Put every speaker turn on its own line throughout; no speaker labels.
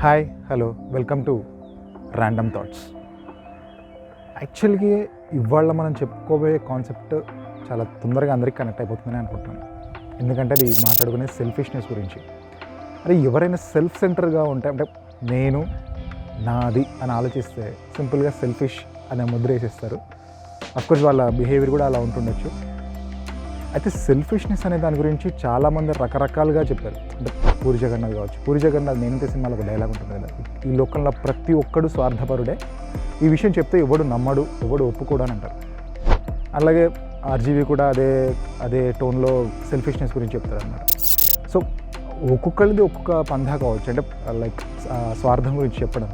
Hi hello welcome to random thoughts. యాక్చువల్గా ఇవాళ మనం చెప్పుకోబోయే కాన్సెప్ట్ చాలా తొందరగా అందరికీ కనెక్ట్ అయిపోతుందని అనుకుంటున్నాను. ఎందుకంటే అది మాట్లాడుకునే సెల్ఫిష్నెస్ గురించి. అరే ఎవరైనా సెల్ఫ్ సెంటర్గా ఉంటే అంటే నేను నాది అని ఆలోచిస్తే సింపుల్గా సెల్ఫిష్ అనే ముద్ర వేసేస్తారు. అఫ్కోర్స్ వాళ్ళ బిహేవియర్ కూడా అలా ఉంటుండొచ్చు. అయితే సెల్ఫిష్నెస్ అనే దాని గురించి చాలామంది రకరకాలుగా చెప్పారు. అంటే పూరి జగన్నాథ్ కావచ్చు. పూరి జగన్నాథ్ నేనంటే సినిమాలో ఒక డైలాగ్ ఉంటుంది కదా, ఈ లోకంలో ప్రతి ఒక్కడు స్వార్థపరుడే, ఈ విషయం చెప్తే ఎవడు నమ్మడు, ఎవడు ఒప్పుకోడు అని అంటారు. అలాగే ఆర్జీవి కూడా అదే టోన్లో సెల్ఫిష్నెస్ గురించి చెప్తారు అన్నమాట. సో ఒక్కొక్కరిది ఒక్కొక్క పందా కావచ్చు, అంటే లైక్ స్వార్థం గురించి చెప్పడం.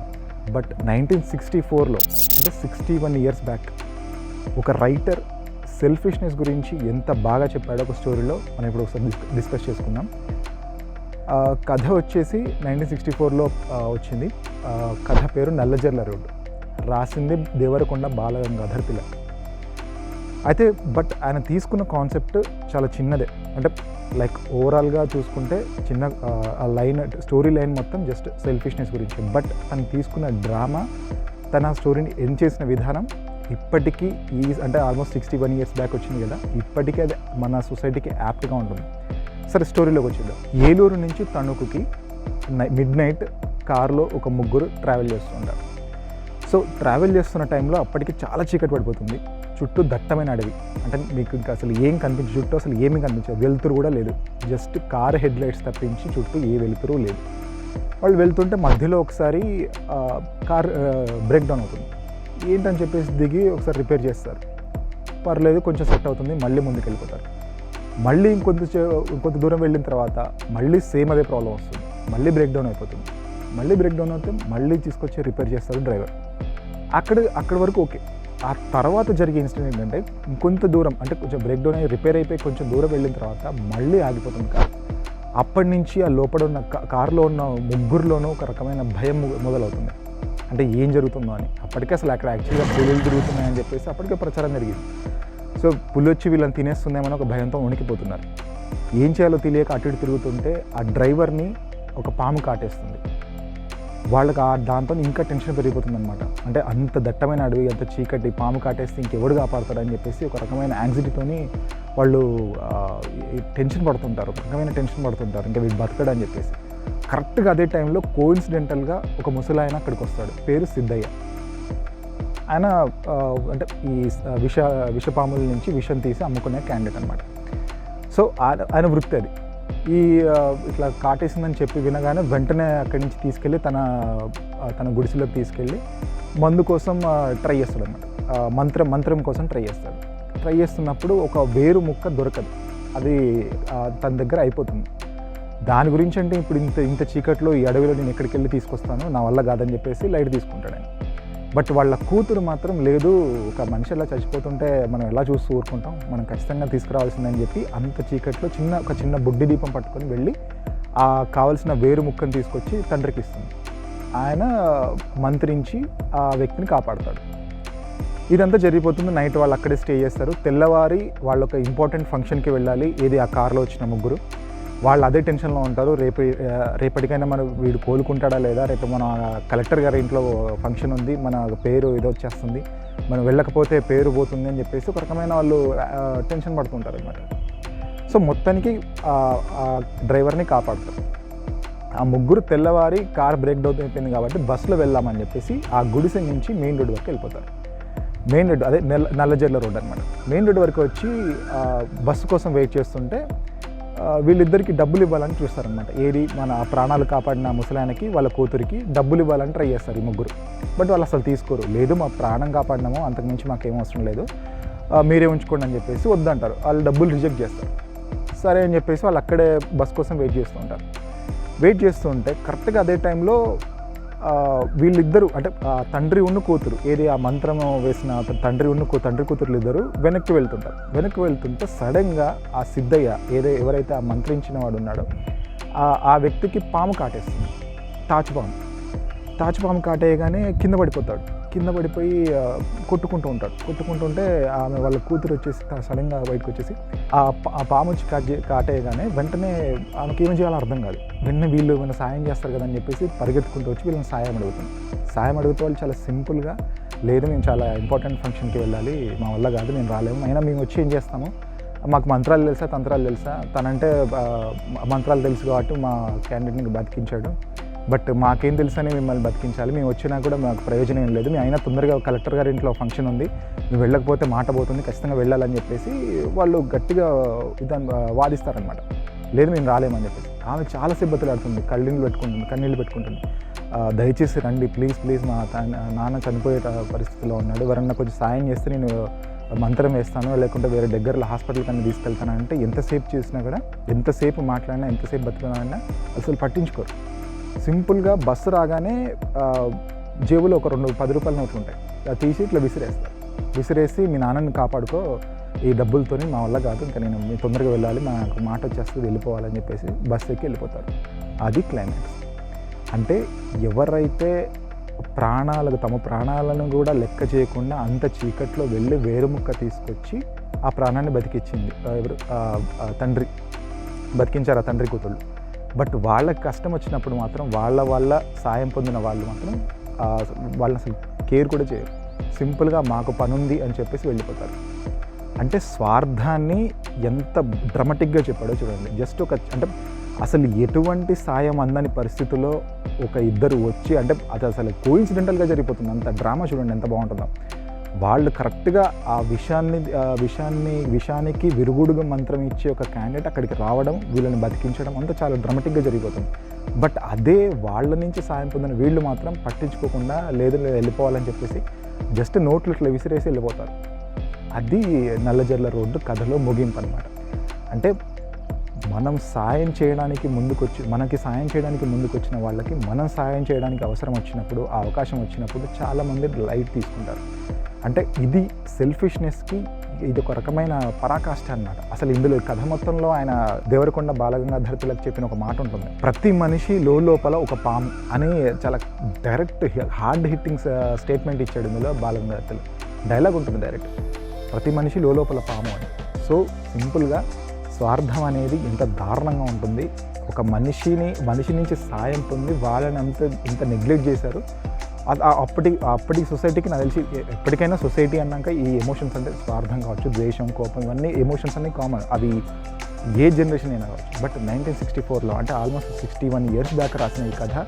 బట్ 1964లో అంటే 61 years బ్యాక్ ఒక రైటర్ సెల్ఫిష్నెస్ గురించి ఎంత బాగా చెప్పాడో ఒక స్టోరీలో మనం ఇప్పుడు ఒకసారి డిస్కస్ చేసుకుందాం. కథ వచ్చేసి 1964లో వచ్చింది. కథ పేరు నల్లజర్ల రోడ్డు. రాసింది దేవరకొండ బాలగంగాధర్ తిలక్. అయితే బట్ ఆయన తీసుకున్న కాన్సెప్ట్ చాలా చిన్నదే. అంటే లైక్ ఓవరాల్గా చూసుకుంటే చిన్న లైన్, స్టోరీ లైన్ మొత్తం జస్ట్ సెల్ఫిష్నెస్ గురించి. బట్ తను తీసుకున్న డ్రామా, తన స్టోరీని ఎండ్ చేసిన విధానం ఇప్పటికీ అంటే ఆల్మోస్ట్ 61 years బ్యాక్ వచ్చింది కదా, ఇప్పటికీ అది మన సొసైటీకి యాప్ట్గా ఉంటుంది. సరే స్టోరీలోకి వచ్చేద్దాం. ఏలూరు నుంచి తణుకుకి మిడ్-నైట్ కార్లో ఒక ముగ్గురు ట్రావెల్ చేస్తుంటారు. సో ట్రావెల్ చేస్తున్న టైంలో అప్పటికి చాలా చీకటి పడిపోతుంది. చుట్టూ దట్టమైన అడవి. అంటే మీకు ఇంకా అసలు ఏం కనిపించదు, చుట్టూ అసలు ఏమీ కనిపించదు, వెలుతురు కూడా లేదు. జస్ట్ కార్ హెడ్ లైట్స్ తప్పించి చుట్టూ ఏ వెలుతురు లేదు. వాళ్ళు వెళ్తుంటే మధ్యలో ఒకసారి కార్ బ్రేక్ డౌన్ అవుతుంది. ఏంటని చెప్పేసి దిగి ఒకసారి రిపేర్ చేస్తారు. పర్లేదు, కొంచెం సెట్ అవుతుంది, మళ్ళీ ముందుకు వెళ్ళిపోతారు. మళ్ళీ ఇంకొంత దూరం వెళ్ళిన తర్వాత మళ్ళీ సేమ్ అదే ప్రాబ్లం వస్తుంది. మళ్ళీ బ్రేక్ డౌన్ అయిపోతుంది. మళ్ళీ బ్రేక్ డౌన్ అయితే మళ్ళీ తీసుకొచ్చి రిపేర్ చేస్తారు డ్రైవర్. అక్కడి వరకు ఓకే. ఆ తర్వాత జరిగే ఇన్సిడెంట్ ఏంటంటే ఇంకొంత దూరం, అంటే కొంచెం బ్రేక్ డౌన్ అయ్యి రిపేర్ అయిపోయి కొంచెం దూరం వెళ్ళిన తర్వాత మళ్ళీ ఆగిపోతుంది కార్. అప్పటి నుంచి ఆ లోపల ఉన్న కార్లో ఉన్న ముగ్గురులోనూ ఒక రకమైన భయం మొదలవుతుంది. అంటే ఏం జరుగుతుందో అని. అప్పటికే అసలు అక్కడ యాక్చువల్గా పులులు తిరుగుతున్నాయని చెప్పేసి అప్పటికే ప్రచారం జరిగింది. సో పులి వచ్చి వీళ్ళని తినేస్తుందేమని ఒక భయంతో వణికిపోతున్నారు. ఏం చేయాలో తెలియక అటు ఇటు తిరుగుతుంటే ఆ డ్రైవర్ని ఒక పాము కాటేస్తుంది. వాళ్ళకి దాంతో ఇంకా టెన్షన్ పెరిగిపోతుంది అనమాట. అంటే అంత దట్టమైన అడవి, అంత చీకటి, పాము కాటేస్తే ఇంకెవడు కాపాడతాడని చెప్పేసి ఒక రకమైన యాంగ్జైటీతోని వాళ్ళు టెన్షన్ పడుతుంటారు. ఒక రకమైన టెన్షన్ పడుతుంటారు, ఇంకా వీడు బతకడని చెప్పేసి. కరెక్ట్గా అదే టైంలో కోఇన్సిడెంటల్గా ఒక ముసలాయన అక్కడికి వస్తాడు. పేరు సిద్ధయ్య. ఆయన అంటే ఈ విషపాముల నుంచి విషం తీసి అమ్ముకునే క్యాండిడేట్ అనమాట. సో ఆయన వృత్తి అది. ఇట్లా కాటేసిందని చెప్పి వినగానే వెంటనే అక్కడి నుంచి తీసుకెళ్ళి తన గుడిసెలోకి తీసుకెళ్ళి మందు కోసం ట్రై చేస్తాడు అనమాట. మంత్రం కోసం ట్రై చేస్తాడు. ట్రై చేస్తున్నప్పుడు ఒక వేరు ముక్క దొరకదు. అది తన దగ్గర అయిపోతుంది. దాని గురించి అంటే ఇప్పుడు ఇంత చీకట్లో ఈ అడవిలో నేను ఎక్కడికి వెళ్ళి తీసుకొస్తాను, నా వల్ల కాదని చెప్పేసి లైట్ తీసుకుంటాడు ఆయన. బట్ వాళ్ళ కూతురు మాత్రం లేదు, ఒక మనిషి ఎలా చచ్చిపోతుంటే మనం ఎలా చూస్తూ ఊరుకుంటాం, మనం ఖచ్చితంగా తీసుకురావాల్సిందని చెప్పి అంత చీకట్లో ఒక చిన్న బుడ్డి దీపం పట్టుకొని వెళ్ళి ఆ కావాల్సిన వేరు ముక్కను తీసుకొచ్చి తండ్రికి ఇస్తుంది. ఆయన మంత్రించి ఆ వ్యక్తిని కాపాడుతాడు. ఇదంతా జరిగిపోతుంది. నైట్ వాళ్ళు అక్కడే స్టే చేస్తారు. తెల్లవారి వాళ్ళు ఒక ఇంపార్టెంట్ ఫంక్షన్కి వెళ్ళాలి. ఏది ఆ కార్లో వచ్చిన ముగ్గురు. వాళ్ళు అదే టెన్షన్లో ఉంటారు. రేపటికైనా మనం వీడు కోలుకుంటాడా లేదా, రేపు మన కలెక్టర్ గారి ఇంట్లో ఫంక్షన్ ఉంది, మన పేరు ఏదో వచ్చేస్తుంది, మనం వెళ్ళకపోతే పేరు పోతుంది అని చెప్పేసి ఒక రకమైన వాళ్ళు టెన్షన్ పడుతుంటారు అన్నమాట. సో మొత్తానికి ఆ డ్రైవర్ని కాపాడుతారు. ఆ ముగ్గురు తెల్లవారి కార్ బ్రేక్ డౌన్ అయిపోయింది కాబట్టి బస్సులో వెళ్దామని చెప్పేసి ఆ గుడిసె నుంచి మెయిన్ రోడ్ వరకు వెళ్ళిపోతారు. మెయిన్ రోడ్ అదే నల్లజర్ల రోడ్ అనమాట. మెయిన్ రోడ్ వరకు వచ్చి బస్సు కోసం వెయిట్ చేస్తుంటే వీళ్ళిద్దరికి డబ్బులు ఇవ్వాలని చూస్తారనమాట. ఏది మన ప్రాణాలు కాపాడిన ముసలాయనకి వాళ్ళ కూతురికి డబ్బులు ఇవ్వాలని ట్రై చేస్తారు ఈ ముగ్గురు. బట్ వాళ్ళు అసలు తీసుకోరు. లేదు, మా ప్రాణం కాపాడినామో, అంతకుమించి మాకేం అవసరం లేదు, మీరే ఉంచుకోండి అని చెప్పేసి వద్దంటారు. వాళ్ళు డబ్బులు రిజెక్ట్ చేస్తారు. సరే అని చెప్పేసి వాళ్ళు అక్కడే బస్ కోసం వెయిట్ చేస్తూ ఉంటారు. వెయిట్ చేస్తూ ఉంటే కరెక్ట్గా అదే టైంలో వీళ్ళిద్దరూ అంటే తండ్రి ఉన్న కూతురు, ఏది ఆ మంత్రం వేసిన తండ్రి కూతురులు ఇద్దరు వెనక్కి వెళ్తుంటే సడన్గా ఆ సిద్ధయ్య ఎవరైతే ఆ మంత్రించిన వాడు ఉన్నాడో ఆ వ్యక్తికి పాము కాటేస్తుంది. తాచుపాము కాటేయగానే కింద పడిపోతాడు. కింద పడిపోయి కొట్టుకుంటూ ఉంటాడు. కొట్టుకుంటుంటే ఆమె వాళ్ళ కూతురు వచ్చేసి సడన్గా బయటకు వచ్చేసి ఆ పాము వచ్చి కాటేయగానే వెంటనే ఆమెకి ఏం చేయాలో అర్థం కాదు. వెంటనే వీళ్ళు ఏమైనా సాయం చేస్తారు కదా అని చెప్పేసి పరిగెత్తుకుంటూ వచ్చి వీళ్ళని సాయం అడుగుతాం. సాయం అడిగితే వాళ్ళు చాలా సింపుల్గా, లేదు మేము చాలా ఇంపార్టెంట్ ఫంక్షన్కి వెళ్ళాలి, మా వల్ల కాదు, మేము రాలేము, అయినా మేము వచ్చి ఏం చేస్తాము, మాకు మంత్రాలు తెలుసా తంత్రాలు తెలుసా, తనంటే మంత్రాలు తెలుసు కాబట్టి మా క్యాండిడేట్ని బతికించాడు, బట్ మాకేం తెలుసని మిమ్మల్ని బతికించాలి, మేము వచ్చినా కూడా మాకు ప్రయోజనం ఏం లేదు, మేము అయినా తొందరగా కలెక్టర్ గారి ఇంట్లో ఫంక్షన్ ఉంది, మేము వెళ్ళకపోతే మాట పోతుంది, ఖచ్చితంగా వెళ్ళాలని చెప్పేసి వాళ్ళు గట్టిగా వాదిస్తారనమాట. లేదు మేము రాలేమని చెప్పేసి ఆమె చాలా సిబ్బతులాడుతుంది, కన్నీళ్ళు పెట్టుకుంటుంది. దయచేసి రండి ప్లీజ్ ప్లీజ్, మా నాన్న చనిపోయే పరిస్థితిలో ఉన్నాడు, ఎవరన్నా కొంచెం సాయం చేస్తే నేను మంత్రం వేస్తాను, లేకుంటే వేరే దగ్గరలో హాస్పిటల్ కన్నా తీసుకెళ్తాను అంటే ఎంతసేపు చేసినా కూడా, ఎంతసేపు మాట్లాడినా, ఎంతసేపు బతుకున్నా అసలు పట్టించుకోరు. సింపుల్గా బస్సు రాగానే జేబులో ఒక 10 రూపాయల నోట్లు ఉంటాయి, అది తీసి ఇట్లా విసిరేసి మీ నాన్నని కాపాడుకో, ఈ డబ్బులతోని మా వల్ల కాదు, ఇంకా నేను మీ తొందరగా వెళ్ళాలి, నాకు మాట వచ్చేస్తుంది, వెళ్ళిపోవాలని చెప్పేసి బస్సు ఎక్కి వెళ్ళిపోతారు. అది క్లైమాక్స్. అంటే ఎవరైతే తమ ప్రాణాలను కూడా లెక్క చేయకుండా అంత చీకట్లో వెళ్ళి వేరుముక్క తీసుకొచ్చి ఆ ప్రాణాన్ని బతికించింది ఎవరు, తండ్రి బతికించారు ఆ తండ్రి కూతుళ్ళు. బట్ వాళ్ళకి కష్టం వచ్చినప్పుడు మాత్రం వాళ్ళ సాయం పొందిన వాళ్ళు మాత్రం వాళ్ళని అసలు కేర్ కూడా చేయరు. సింపుల్గా మాకు పనుంది అని చెప్పేసి వెళ్ళిపోతారు. అంటే స్వార్థాన్ని ఎంత డ్రమాటిక్గా చెప్పాడో చూడండి. జస్ట్ అంటే అసలు ఎటువంటి సాయం అందని పరిస్థితుల్లో ఒక ఇద్దరు వచ్చి, అంటే అది అసలు కోఇన్సిడెంటల్గా జరిగిపోతుంది, అంత డ్రామా చూడండి ఎంత బాగుంటుందో. వాళ్ళు కరెక్ట్గా ఆ విషానికి విరుగుడుగా మంత్రం ఇచ్చే ఒక క్యాండిడేట్ అక్కడికి రావడం, వీళ్ళని బతికించడం అంతా చాలా డ్రామాటిక్గా జరిగిపోతుంది. బట్ అదే వాళ్ళ నుంచి సాయం పొందిన వీళ్ళు మాత్రం పట్టించుకోకుండా లేదు వెళ్ళిపోవాలని చెప్పేసి జస్ట్ నోట్లు ఇట్లా విసిరేసి వెళ్ళిపోతారు. అది నల్లజర్ల రోడ్డు కథలో ముగింపు అనమాట. అంటే మనకి సాయం చేయడానికి ముందుకొచ్చిన వాళ్ళకి మనం సాయం చేయడానికి అవసరం వచ్చినప్పుడు, ఆ అవకాశం వచ్చినప్పుడు చాలామంది లైట్ తీసుకుంటారు. అంటే ఇది సెల్ఫిష్నెస్కి ఇది ఒక రకమైన పరాకాష్ఠ అన్నమాట. అసలు ఇందులో కథ మొత్తంలో ఆయన దేవరకొండ బాలగంగాధర్ తిలక్ చెప్పిన ఒక మాట ఉంటుంది, ప్రతి మనిషి లోపల ఒక పాము అని. చాలా డైరెక్ట్ హార్డ్ హిట్టింగ్ స్టేట్మెంట్ ఇచ్చాడు ఇందులో బాలగంగాధర్ తిలక్. డైలాగ్ ఉంటుంది డైరెక్ట్, ప్రతి మనిషి లోపల పాము అని. సో సింపుల్గా స్వార్థం అనేది ఎంత దారుణంగా ఉంటుంది. ఒక మనిషి నుంచి సాయం పొంది వాళ్ళని ఇంత నెగ్లెక్ట్ చేశారు. అప్పటి సొసైటీకి నాకు తెలిసి ఎప్పటికైనా సొసైటీ అన్నాక ఈ ఎమోషన్స్ అంటే స్వార్థం కావచ్చు, ద్వేషం, కోపం, ఇవన్నీ ఎమోషన్స్ అన్నీ కామన్, అవి ఏ జనరేషన్ అయినా కావచ్చు. బట్ 1964లో అంటే ఆల్మోస్ట్ 61 years దాకా రాసిన ఈ కథ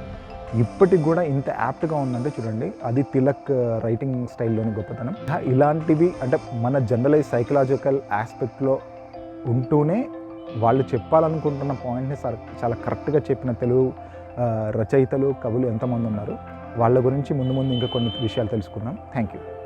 ఇప్పటికి కూడా ఇంత యాప్ట్గా ఉందంటే చూడండి, అది తిలక్ రైటింగ్ స్టైల్లోని గొప్పతనం. ఇలాంటివి అంటే మన జనరలైజ్ సైకలాజికల్ ఆస్పెక్ట్లో ఉంటూనే వాళ్ళు చెప్పాలనుకుంటున్న పాయింట్ని చాలా కరెక్ట్గా చెప్పిన తెలుగు రచయితలు, కవులు ఎంతమంది ఉన్నారు, వాళ్ళ గురించి ముందు ఇంకా కొన్ని విషయాలు తెలుసుకుందాం. Thank you.